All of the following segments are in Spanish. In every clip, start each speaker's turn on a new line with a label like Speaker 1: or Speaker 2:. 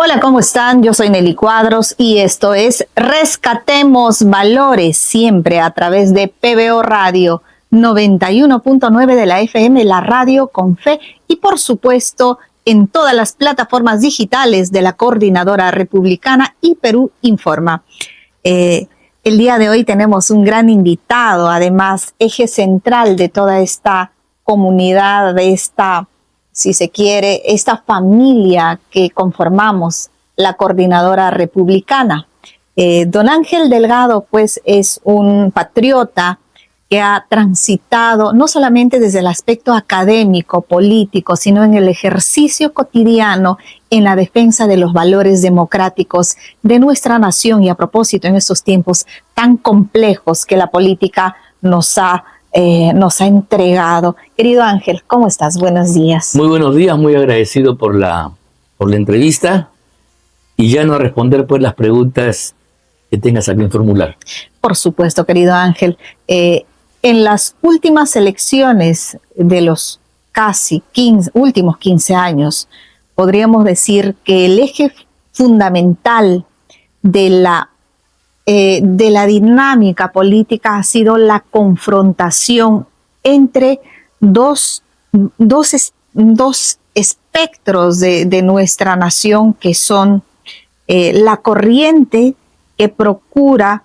Speaker 1: Hola, ¿cómo están? Yo soy Nelly Cuadros y esto es Rescatemos Valores, siempre a través de PBO Radio 91.9 de la FM, la radio con fe, y por supuesto en todas las plataformas digitales de la Coordinadora Republicana y Perú Informa. El día de hoy tenemos un gran invitado, además eje central de toda esta comunidad, de esta, si se quiere, esta familia que conformamos la Coordinadora Republicana. Don Ángel Delgado, pues, es un patriota que ha transitado no solamente desde el aspecto académico, político, sino en el ejercicio cotidiano en la defensa de los valores democráticos de nuestra nación, y a propósito en estos tiempos tan complejos que la política nos ha entregado. Querido Ángel, ¿cómo estás? Buenos días.
Speaker 2: Muy buenos días, muy agradecido por la entrevista, y ya no a responder pues las preguntas que tengas a bien formular.
Speaker 1: Por supuesto, querido Ángel. En las últimas elecciones de los casi últimos 15 años, podríamos decir que el eje fundamental de la dinámica política ha sido la confrontación entre dos espectros de nuestra nación, que son la corriente que procura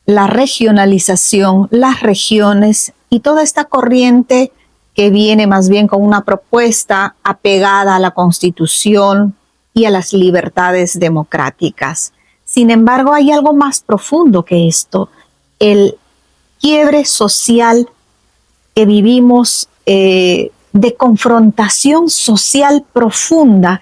Speaker 1: la regionalización, las regiones, y toda esta corriente que viene más bien con una propuesta apegada a la Constitución y a las libertades democráticas. Sin embargo, hay algo más profundo que esto: el quiebre social que vivimos, de confrontación social profunda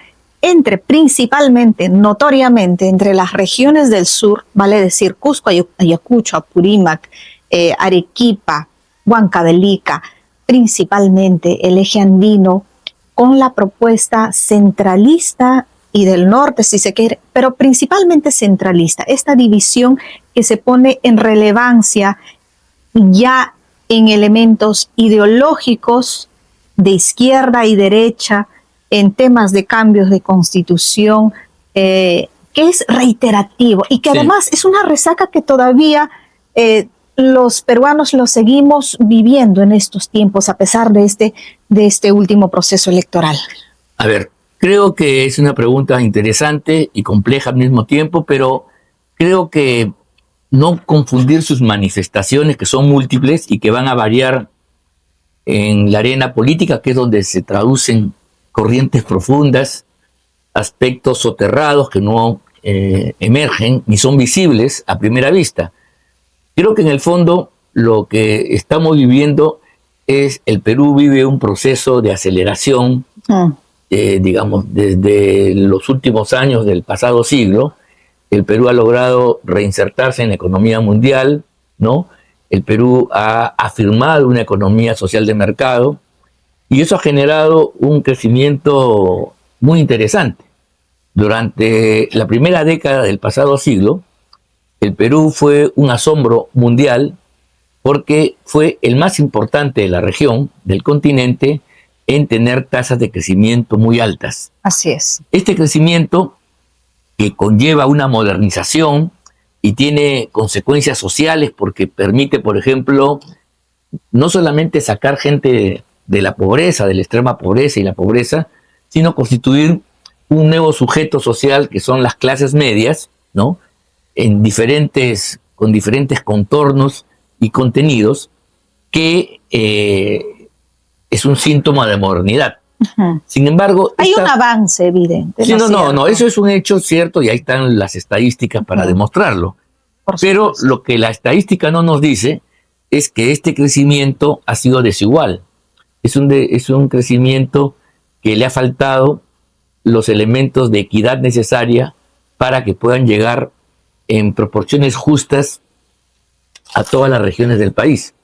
Speaker 1: principalmente, notoriamente, entre las regiones del sur, vale decir Cusco, Ayacucho, Apurímac, Arequipa, Huancavelica, principalmente el eje andino, con la propuesta centralista, y del norte, si se quiere, pero principalmente centralista. Esta división que se pone en relevancia ya en elementos ideológicos de izquierda y derecha, en temas de cambios de constitución, que es reiterativo y que además es una resaca que todavía los peruanos lo seguimos viviendo en estos tiempos, a pesar de este último proceso electoral.
Speaker 2: A ver, creo que es una pregunta interesante y compleja al mismo tiempo, pero creo que no confundir sus manifestaciones, que son múltiples y que van a variar en la arena política, que es donde se traducen corrientes profundas, aspectos soterrados que no emergen ni son visibles a primera vista. Creo que en el fondo lo que estamos viviendo es, el Perú vive un proceso de aceleración, digamos, desde los últimos años del pasado siglo. El Perú ha logrado reinsertarse en la economía mundial, ¿no? El Perú ha afirmado una economía social de mercado, y eso ha generado un crecimiento muy interesante. Durante la primera década del pasado siglo, el Perú fue un asombro mundial, porque fue el más importante de la región, del continente, en tener tasas de crecimiento muy altas.
Speaker 1: Así es.
Speaker 2: Este crecimiento, que conlleva una modernización y tiene consecuencias sociales, porque permite, por ejemplo, no solamente sacar gente de la pobreza, de la extrema pobreza y la pobreza, sino constituir un nuevo sujeto social, que son las clases medias, ¿no? Con diferentes contornos y contenidos, que es un síntoma de modernidad. Sin embargo,
Speaker 1: hay un avance evidente.
Speaker 2: Sí, no, eso es un hecho cierto, y ahí están las estadísticas para demostrarlo. Pero lo que la estadística no nos dice es que este crecimiento ha sido desigual. Es un crecimiento que le ha faltado los elementos de equidad necesaria para que puedan llegar en proporciones justas a todas las regiones del país.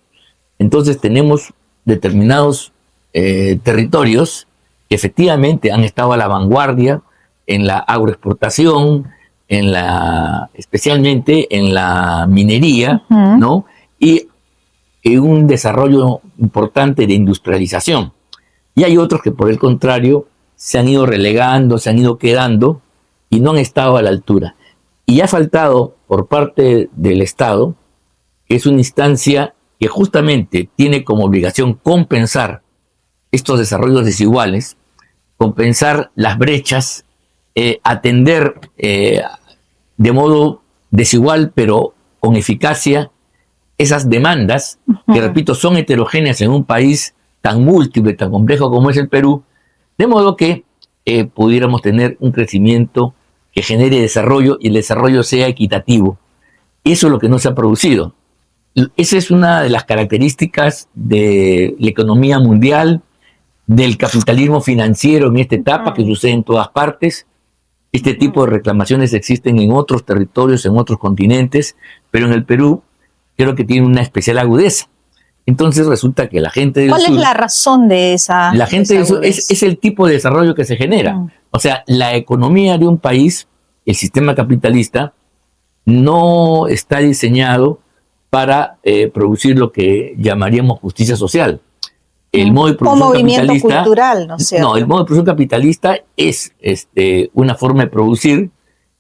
Speaker 2: Entonces tenemos determinados territorios que efectivamente han estado a la vanguardia en la agroexportación, especialmente en la minería, ¿no? Y un desarrollo importante de industrialización. Y hay otros que, por el contrario, se han ido relegando, se han ido quedando y no han estado a la altura. Y ha faltado por parte del Estado, que es una instancia que justamente tiene como obligación compensar estos desarrollos desiguales, compensar las brechas, atender de modo desigual pero con eficacia esas demandas, que repito, son heterogéneas en un país tan múltiple, tan complejo como es el Perú, de modo que pudiéramos tener un crecimiento que genere desarrollo y el desarrollo sea equitativo. Eso es lo que no se ha producido. Esa es una de las características de la economía mundial, del capitalismo financiero en esta etapa, que sucede en todas partes. Este tipo de reclamaciones existen en otros territorios, en otros continentes, pero en el Perú creo que tiene una especial agudeza. Entonces resulta que la gente del
Speaker 1: ¿Cuál
Speaker 2: sur...
Speaker 1: es la razón de esa?
Speaker 2: La gente del sur es el tipo de desarrollo que se genera. O sea, la economía de un país, el sistema capitalista, no está diseñado para producir lo que llamaríamos justicia social. El modo de producción
Speaker 1: movimiento
Speaker 2: capitalista,
Speaker 1: cultural, ¿no es cierto?
Speaker 2: No, el modo de producción capitalista es una forma de producir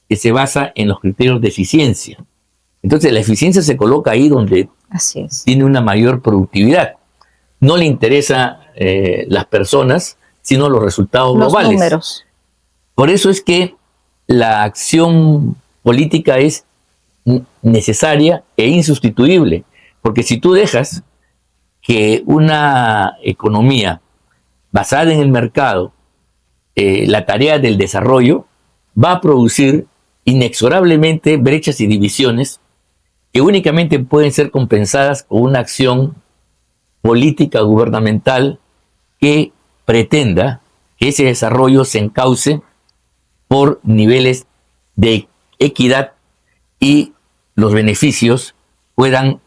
Speaker 2: que se basa en los criterios de eficiencia. Entonces la eficiencia se coloca ahí donde
Speaker 1: Así es.
Speaker 2: tiene una mayor productividad. No le interesa las personas, sino los resultados globales.
Speaker 1: Los números.
Speaker 2: Por eso es que la acción política es necesaria e insustituible, porque si tú dejas que una economía basada en el mercado, la tarea del desarrollo, va a producir inexorablemente brechas y divisiones que únicamente pueden ser compensadas con una acción política gubernamental que pretenda que ese desarrollo se encauce por niveles de equidad y los beneficios puedan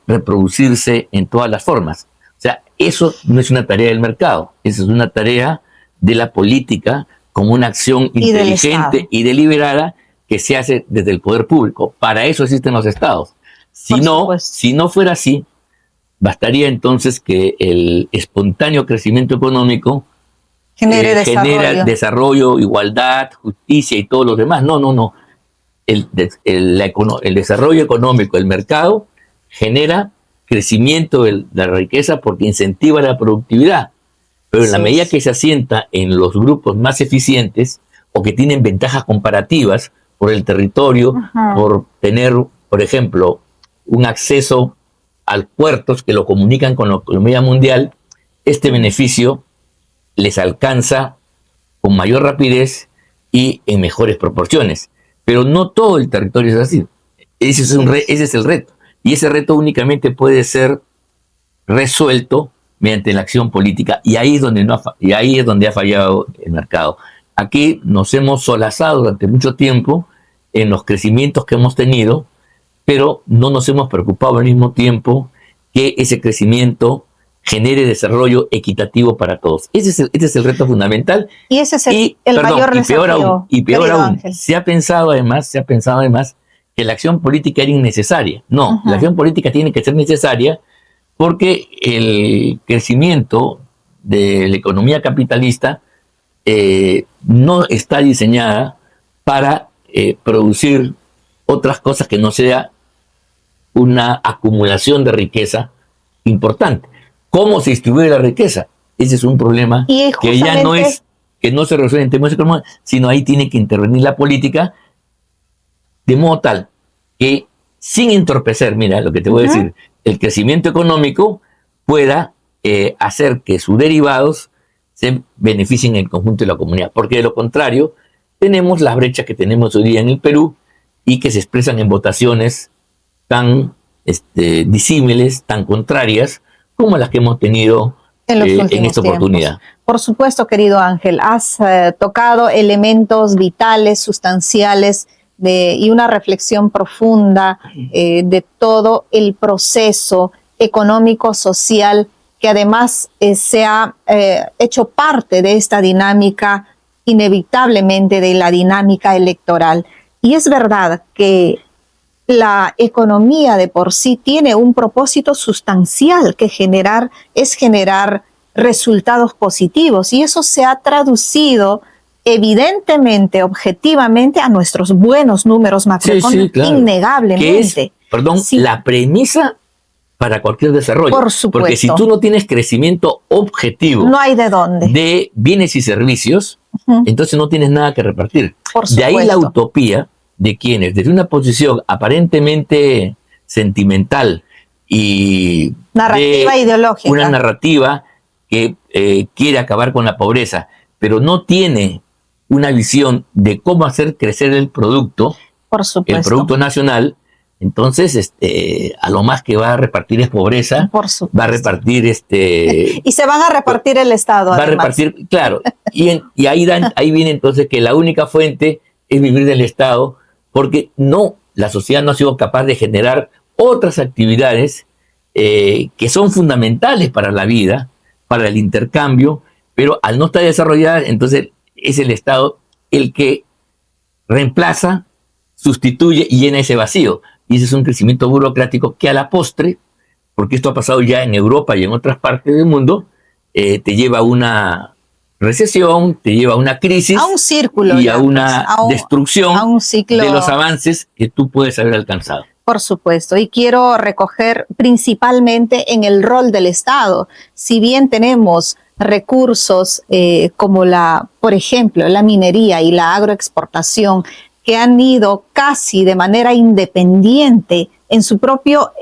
Speaker 2: reproducirse en todas las formas. O sea, eso no es una tarea del mercado, eso es una tarea de la política como una acción inteligente y deliberada que se hace desde el poder público. Para eso existen los estados. Si no fuera así, bastaría entonces que el espontáneo crecimiento económico genera desarrollo, igualdad, justicia y todos los demás. No. El desarrollo económico, el mercado, genera crecimiento de la riqueza porque incentiva la productividad. Pero en la medida que se asienta en los grupos más eficientes o que tienen ventajas comparativas por el territorio, por tener, por ejemplo, un acceso a puertos que lo comunican con la economía mundial, este beneficio les alcanza con mayor rapidez y en mejores proporciones. Pero no todo el territorio es así. Ese es el reto. Y ese reto únicamente puede ser resuelto mediante la acción política. Y ahí es donde ha fallado el mercado. Aquí nos hemos solazado durante mucho tiempo en los crecimientos que hemos tenido, pero no nos hemos preocupado al mismo tiempo que ese crecimiento genere desarrollo equitativo para todos. Este es el reto fundamental.
Speaker 1: Y ese es el mayor desafío.
Speaker 2: Y peor aún, se ha pensado además que la acción política era innecesaria. No, la acción política tiene que ser necesaria porque el crecimiento de la economía capitalista no está diseñada para producir otras cosas que no sea una acumulación de riqueza importante. ¿Cómo se distribuye la riqueza? Ese es un problema que ya no se resuelve en términos económicos, sino ahí tiene que intervenir la política de modo tal que, sin entorpecer, mira lo que te voy a decir, el crecimiento económico pueda hacer que sus derivados se beneficien en el conjunto de la comunidad. Porque de lo contrario, tenemos las brechas que tenemos hoy día en el Perú y que se expresan en votaciones tan disímiles, tan contrarias, como las que hemos tenido en esta oportunidad.
Speaker 1: Por supuesto, querido Ángel, has tocado elementos vitales, sustanciales y una reflexión profunda de todo el proceso económico, social, que además se ha hecho parte de esta dinámica, inevitablemente de la dinámica electoral. Y es verdad que la economía de por sí tiene un propósito sustancial que es generar resultados positivos, y eso se ha traducido evidentemente, objetivamente, a nuestros buenos números macroeconómicos,
Speaker 2: claro.
Speaker 1: innegablemente.
Speaker 2: Que es, la premisa para cualquier desarrollo.
Speaker 1: Por supuesto.
Speaker 2: Porque si tú no tienes crecimiento objetivo,
Speaker 1: no hay de dónde,
Speaker 2: de bienes y servicios, entonces no tienes nada que repartir.
Speaker 1: Por
Speaker 2: de ahí la
Speaker 1: supuesto.
Speaker 2: utopía de quienes, desde una posición aparentemente sentimental y
Speaker 1: narrativa ideológica,
Speaker 2: una narrativa que quiere acabar con la pobreza, pero no tiene una visión de cómo hacer crecer el producto nacional, entonces a lo más que va a repartir es pobreza, va a repartir
Speaker 1: y se van a repartir el Estado,
Speaker 2: va
Speaker 1: además.
Speaker 2: a repartir, claro, y ahí viene entonces que la única fuente es vivir del Estado, porque la sociedad no ha sido capaz de generar otras actividades que son fundamentales para la vida, para el intercambio, pero al no estar desarrolladas, entonces es el Estado el que reemplaza, sustituye y llena ese vacío. Y ese es un crecimiento burocrático que a la postre, porque esto ha pasado ya en Europa y en otras partes del mundo, te lleva a una recesión, te lleva a una crisis,
Speaker 1: a un círculo
Speaker 2: y a una destrucción
Speaker 1: a un ciclo
Speaker 2: de los avances que tú puedes haber alcanzado.
Speaker 1: Por supuesto, y quiero recoger principalmente en el rol del Estado. Si bien tenemos recursos como por ejemplo, la minería y la agroexportación, que han ido casi de manera independiente en su propio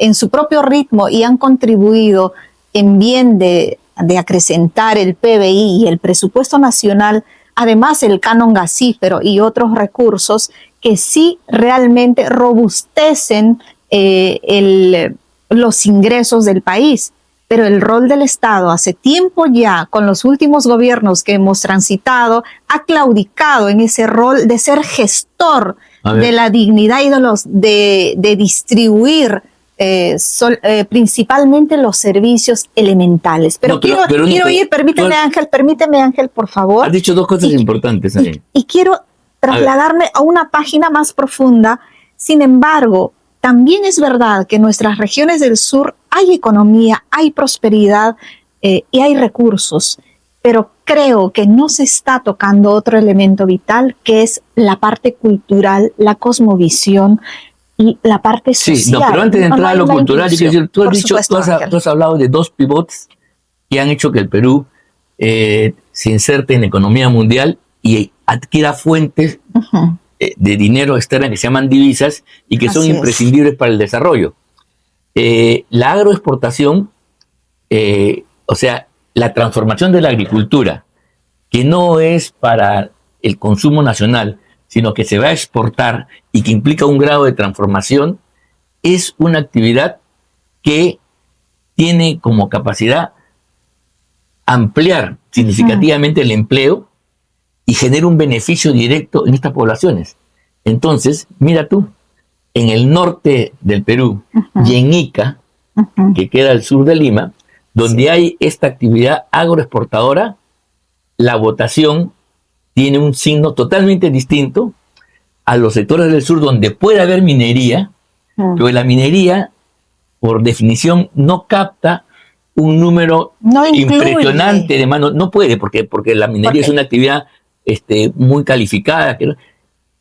Speaker 1: ritmo y han contribuido en bien de acrecentar el PBI y el presupuesto nacional, además el canon gasífero y otros recursos que sí realmente robustecen los ingresos del país. Pero el rol del Estado hace tiempo ya, con los últimos gobiernos que hemos transitado, ha claudicado en ese rol de ser gestor de la dignidad y de distribuir principalmente los servicios elementales. Pero quiero ir, permíteme Ángel, por favor.
Speaker 2: Has dicho dos cosas importantes ahí.
Speaker 1: Y quiero trasladarme a una página más profunda. Sin embargo, también es verdad que en nuestras regiones del sur hay economía, hay prosperidad y hay recursos, pero creo que no se está tocando otro elemento vital, que es la parte cultural, la cosmovisión y la parte social.
Speaker 2: Sí, pero antes de entrar a lo cultural, tú has hablado de dos pivots que han hecho que el Perú se inserte en la economía mundial y adquiera fuentes de dinero externa que se llaman divisas y que son imprescindibles para el desarrollo. La agroexportación, o sea, la transformación de la agricultura, que no es para el consumo nacional, sino que se va a exportar y que implica un grado de transformación, es una actividad que tiene como capacidad ampliar significativamente el empleo y genera un beneficio directo en estas poblaciones. Entonces, mira tú, en el norte del Perú y en Ica, que queda al sur de Lima, donde hay esta actividad agroexportadora, la votación tiene un signo totalmente distinto a los sectores del sur donde puede haber minería, pero la minería, por definición, no capta un número impresionante de manos. No puede, porque la minería es una actividad muy calificada.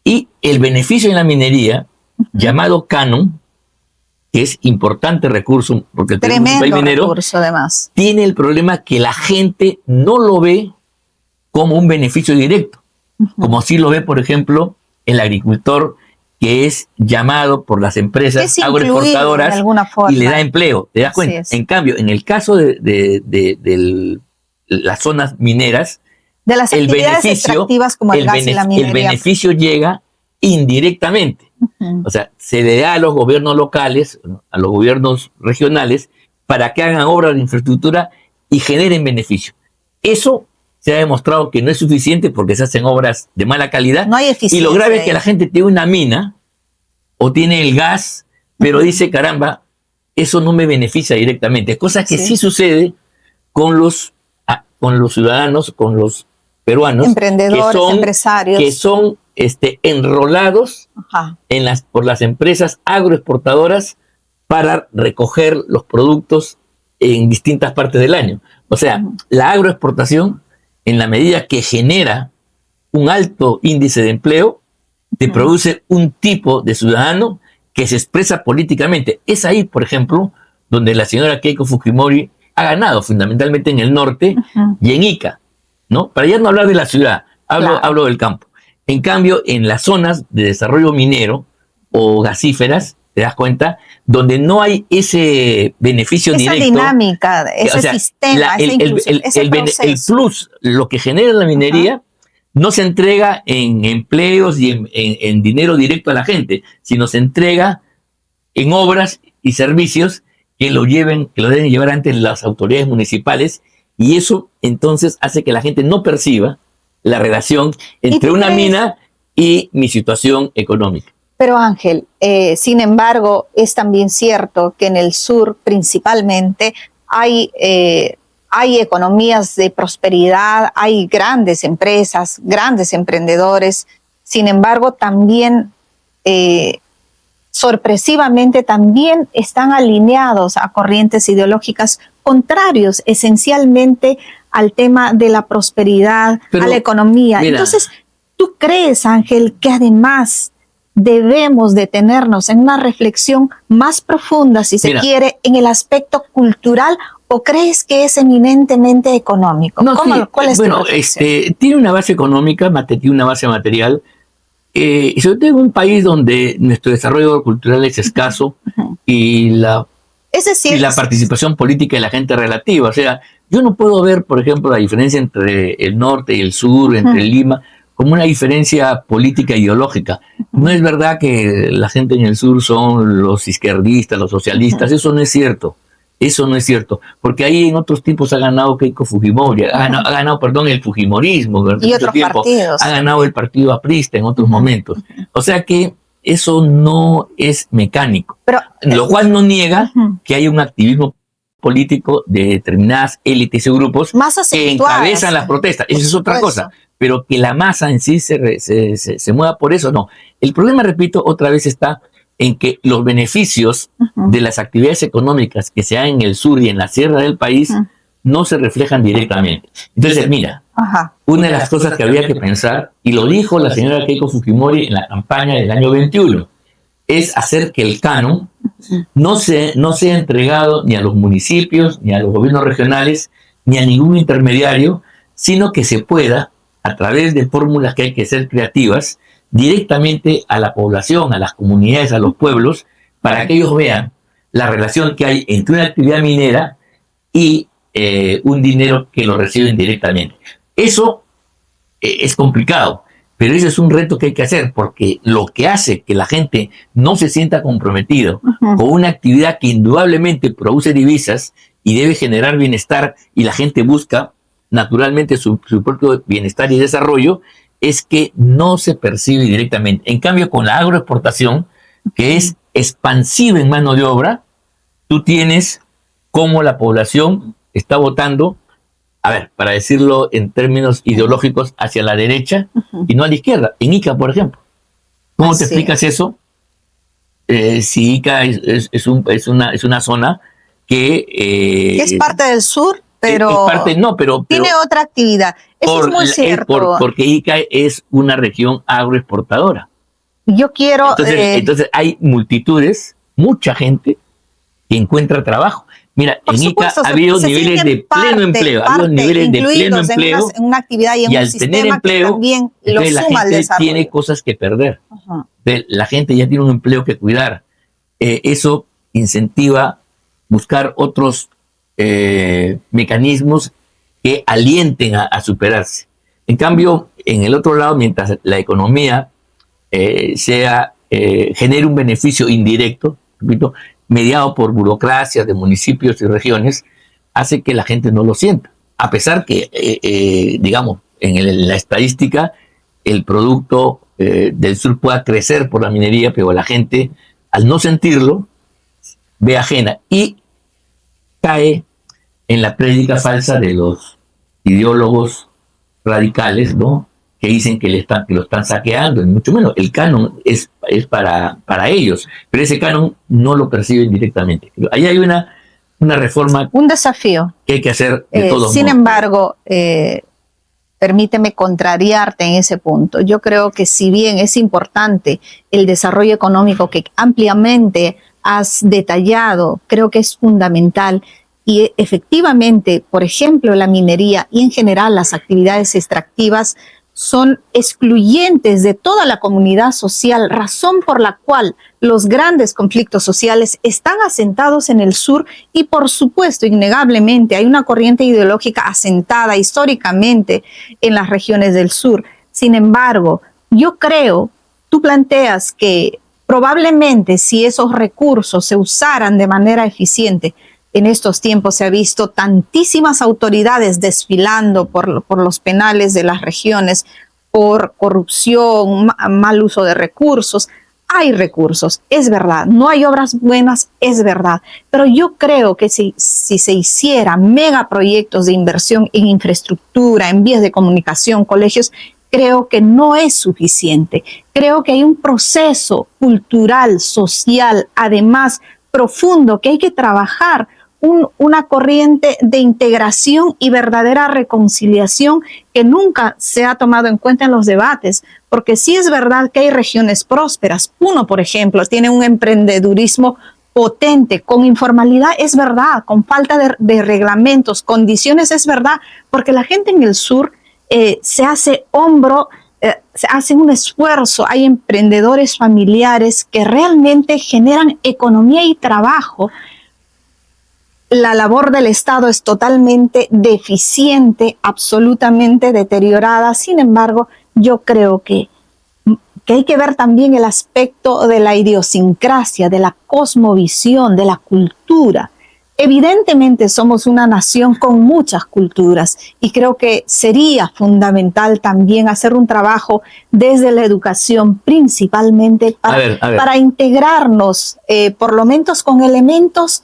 Speaker 2: Y el beneficio en la minería, llamado canon, que es importante recurso, porque el Perú es un país minero,
Speaker 1: recurso, además,
Speaker 2: tiene el problema que la gente no lo ve como un beneficio directo, como sí lo ve, por ejemplo, el agricultor, que es llamado por las empresas agroexportadoras y le da empleo. ¿Te das cuenta? En cambio, en el caso de las zonas mineras,
Speaker 1: de las actividades extractivas como el gas y la minería,
Speaker 2: el beneficio llega indirectamente. O sea, se le da a los gobiernos locales, a los gobiernos regionales, para que hagan obras de infraestructura y generen beneficio. Eso se ha demostrado que no es suficiente porque se hacen obras de mala calidad.
Speaker 1: No hay eficiencia.
Speaker 2: Y lo grave es que la gente tiene una mina o tiene el gas, pero dice, caramba, eso no me beneficia directamente. Cosa que sí sucede con los ciudadanos, con los peruanos,
Speaker 1: emprendedores, empresarios,
Speaker 2: que son enrolados por las empresas agroexportadoras para recoger los productos en distintas partes del año. O sea, la agroexportación, en la medida que genera un alto índice de empleo, te produce un tipo de ciudadano que se expresa políticamente. Es ahí, por ejemplo, donde la señora Keiko Fujimori ha ganado, fundamentalmente en el norte y en Ica, ¿no? Para ya no hablar de la ciudad, hablo del campo. En cambio, en las zonas de desarrollo minero o gasíferas, te das cuenta, donde no hay ese beneficio
Speaker 1: esa
Speaker 2: directo.
Speaker 1: Dinámica, ese sistema,
Speaker 2: el plus, lo que genera la minería, no se entrega en empleos y en dinero directo a la gente, sino se entrega en obras y servicios que lo deben llevar antes las autoridades municipales, y eso entonces hace que la gente no perciba la relación entre una mina y mi situación económica.
Speaker 1: Pero Ángel, sin embargo, es también cierto que en el sur principalmente hay economías de prosperidad, hay grandes empresas, grandes emprendedores. Sin embargo, también sorpresivamente también están alineados a corrientes ideológicas contrarios esencialmente al tema de la prosperidad, a la economía.
Speaker 2: Mira,
Speaker 1: entonces, ¿tú crees, Ángel, que además debemos detenernos en una reflexión más profunda, si se quiere, en el aspecto cultural, o crees que es eminentemente económico?
Speaker 2: No,
Speaker 1: ¿Cuál es tu
Speaker 2: tiene una base económica, tiene una base material, y sobre todo en un país donde nuestro desarrollo cultural es escaso y la participación política de la gente relativa. O sea, yo no puedo ver, por ejemplo, la diferencia entre el norte y el sur, entre Lima, como una diferencia política e ideológica. No es verdad que la gente en el sur son los izquierdistas, los socialistas, eso no es cierto. Eso no es cierto, porque ahí en otros tiempos ha ganado Keiko Fujimori, ha ganado, el fujimorismo durante mucho tiempo, partidos. Ha ganado el partido aprista en otros momentos. O sea que eso no es mecánico, lo cual no niega que hay un activismo político de determinadas élites y grupos que encabezan las protestas. Esa es otra cosa, pero que la masa en sí se mueva por eso, no. El problema, repito, otra vez está en que los beneficios de las actividades económicas que se dan en el sur y en la sierra del país no se reflejan directamente. Entonces, mira, una de las cosas que había que pensar, y lo dijo la señora Keiko Fujimori en la campaña del año 21, es hacer que el canon no sea entregado ni a los municipios, ni a los gobiernos regionales, ni a ningún intermediario, sino que se pueda, a través de fórmulas que hay que ser creativas, directamente a la población, a las comunidades, a los pueblos, para que ellos vean la relación que hay entre una actividad minera y un dinero que lo reciben directamente. Eso es complicado, pero ese es un reto que hay que hacer, porque lo que hace que la gente no se sienta comprometido con una actividad que indudablemente produce divisas y debe generar bienestar, y la gente busca naturalmente su propio bienestar y desarrollo, es que no se percibe directamente. En cambio, con la agroexportación, que es expansiva en mano de obra, tú tienes cómo la población está votando, para decirlo en términos ideológicos, hacia la derecha y no a la izquierda. En Ica, por ejemplo. ¿Cómo te explicas eso? Si Ica es una zona que
Speaker 1: es parte del sur, pero tiene otra actividad. Eso es muy cierto.
Speaker 2: Porque Ica es una región agroexportadora.
Speaker 1: Yo quiero...
Speaker 2: Entonces hay multitudes, mucha gente que encuentra trabajo. Mira, en Ica ha habido niveles de pleno empleo. Ha habido niveles de pleno empleo.
Speaker 1: En una actividad y en un sistema que también lo suma al desarrollo. La gente
Speaker 2: tiene cosas que perder. La gente ya tiene un empleo que cuidar. Eso incentiva buscar otros mecanismos que alienten a superarse. En cambio, en el otro lado, mientras la economía genere un beneficio indirecto, repito, mediado por burocracias de municipios y regiones, hace que la gente no lo sienta. A pesar que, digamos, en la estadística, el producto del sur pueda crecer por la minería, pero la gente, al no sentirlo, ve ajena y cae en la prédica falsa de los ideólogos radicales, ¿no?, que dicen que lo están saqueando, y mucho menos. El canon es para ellos, pero ese canon no lo perciben directamente. Ahí hay una reforma,
Speaker 1: un desafío
Speaker 2: que hay que hacer de todos
Speaker 1: sin
Speaker 2: modos.
Speaker 1: embargo, permíteme contrariarte en ese punto. Yo creo que si bien es importante el desarrollo económico que ampliamente has detallado, creo que es fundamental y efectivamente, por ejemplo, la minería y en general las actividades extractivas son excluyentes de toda la comunidad social, razón por la cual los grandes conflictos sociales están asentados en el sur y, por supuesto, innegablemente, hay una corriente ideológica asentada históricamente en las regiones del sur. Sin embargo, yo creo, tú planteas que probablemente si esos recursos se usaran de manera eficiente, en estos tiempos se ha visto tantísimas autoridades desfilando por los penales de las regiones por corrupción, mal uso de recursos. Hay recursos, es verdad. No hay obras buenas, es verdad. Pero yo creo que si se hicieran megaproyectos de inversión en infraestructura, en vías de comunicación, colegios, creo que no es suficiente. Creo que hay un proceso cultural, social, además profundo, que hay que trabajar una corriente de integración y verdadera reconciliación que nunca se ha tomado en cuenta en los debates, porque sí es verdad que hay regiones prósperas. Uno, por ejemplo, tiene un emprendedurismo potente, con informalidad, es verdad, con falta de reglamentos, condiciones, es verdad, porque la gente en el sur se hace se hace un esfuerzo, hay emprendedores familiares que realmente generan economía y trabajo. La labor del Estado es totalmente deficiente, absolutamente deteriorada. Sin embargo, yo creo que hay que ver también el aspecto de la idiosincrasia, de la cosmovisión, de la cultura. Evidentemente somos una nación con muchas culturas y creo que sería fundamental también hacer un trabajo desde la educación principalmente para integrarnos, por lo menos con elementos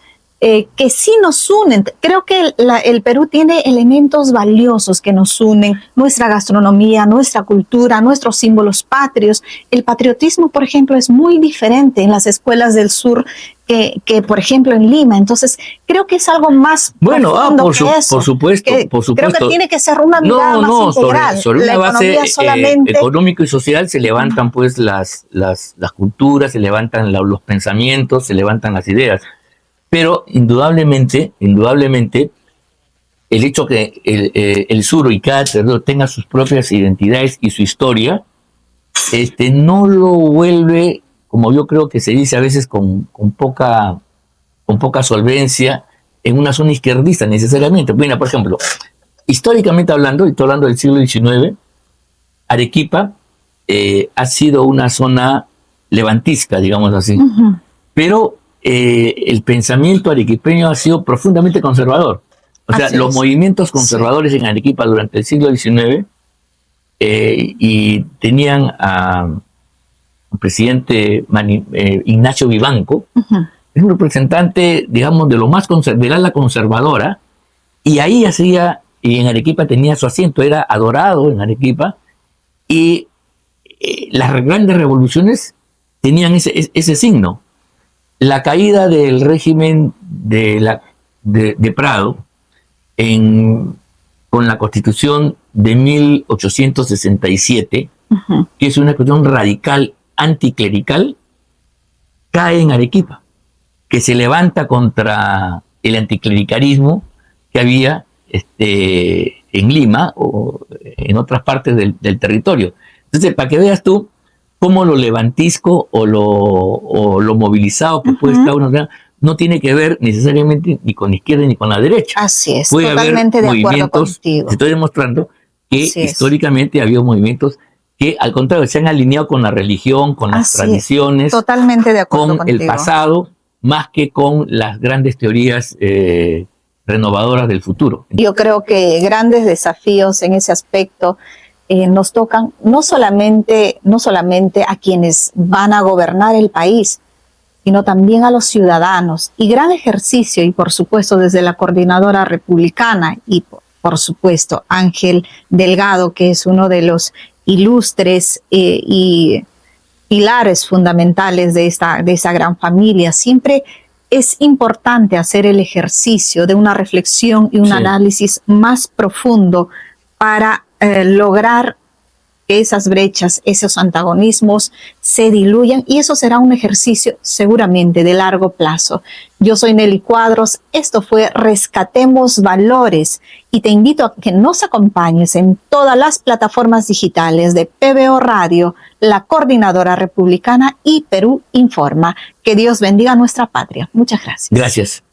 Speaker 1: que sí nos unen. Creo que el Perú tiene elementos valiosos que nos unen, nuestra gastronomía, nuestra cultura, nuestros símbolos patrios. El patriotismo, por ejemplo, es muy diferente en las escuelas del sur que por ejemplo, en Lima. Entonces, creo que es algo más profundo que eso.
Speaker 2: Por supuesto.
Speaker 1: Creo que tiene que ser una mirada más integral.
Speaker 2: Sobre una base económico y social se levantan pues las culturas, se levantan los pensamientos, se levantan las ideas. Pero indudablemente, el hecho que el sur y cada territorio tenga sus propias identidades y su historia, no lo vuelve, como yo creo que se dice a veces con poca solvencia, en una zona izquierdista necesariamente. Mira, por ejemplo, históricamente hablando, y estoy hablando del siglo XIX, Arequipa ha sido una zona levantisca, digamos así. Uh-huh. Pero el pensamiento arequipeño ha sido profundamente conservador. O sea, los movimientos conservadores en Arequipa durante el siglo XIX y tenían al presidente Ignacio Vivanco, uh-huh. Es un representante, digamos, de lo más del ala conservadora, y ahí y en Arequipa tenía su asiento, era adorado en Arequipa, y las grandes revoluciones tenían ese signo. La caída del régimen de Prado con la Constitución de 1867, uh-huh. que es una cuestión radical, anticlerical, cae en Arequipa, que se levanta contra el anticlericalismo que había en Lima o en otras partes del territorio. Entonces, para que veas tú cómo lo levantisco o lo movilizado que uh-huh. puede estar uno, no tiene que ver necesariamente ni con la izquierda ni con la derecha.
Speaker 1: Así es,
Speaker 2: puede
Speaker 1: totalmente
Speaker 2: haber
Speaker 1: de acuerdo
Speaker 2: movimientos,
Speaker 1: contigo.
Speaker 2: Te estoy demostrando que históricamente ha habido movimientos que al contrario se han alineado con la religión, con las tradiciones,
Speaker 1: totalmente de acuerdo
Speaker 2: con
Speaker 1: contigo.
Speaker 2: El pasado, más que con las grandes teorías renovadoras del futuro.
Speaker 1: Yo creo que grandes desafíos en ese aspecto nos tocan no solamente a quienes van a gobernar el país, sino también a los ciudadanos. Y gran ejercicio, y por supuesto desde la Coordinadora Republicana, y por supuesto Ángel Delgado, que es uno de los ilustres y pilares fundamentales de esa gran familia. Siempre es importante hacer el ejercicio de una reflexión y un análisis más profundo para lograr que esas brechas, esos antagonismos se diluyan, y eso será un ejercicio seguramente de largo plazo. Yo soy Nelly Cuadros, esto fue Rescatemos Valores, y te invito a que nos acompañes en todas las plataformas digitales de PBO Radio, la Coordinadora Republicana y Perú Informa. Que Dios bendiga a nuestra patria. Muchas gracias.
Speaker 2: Gracias.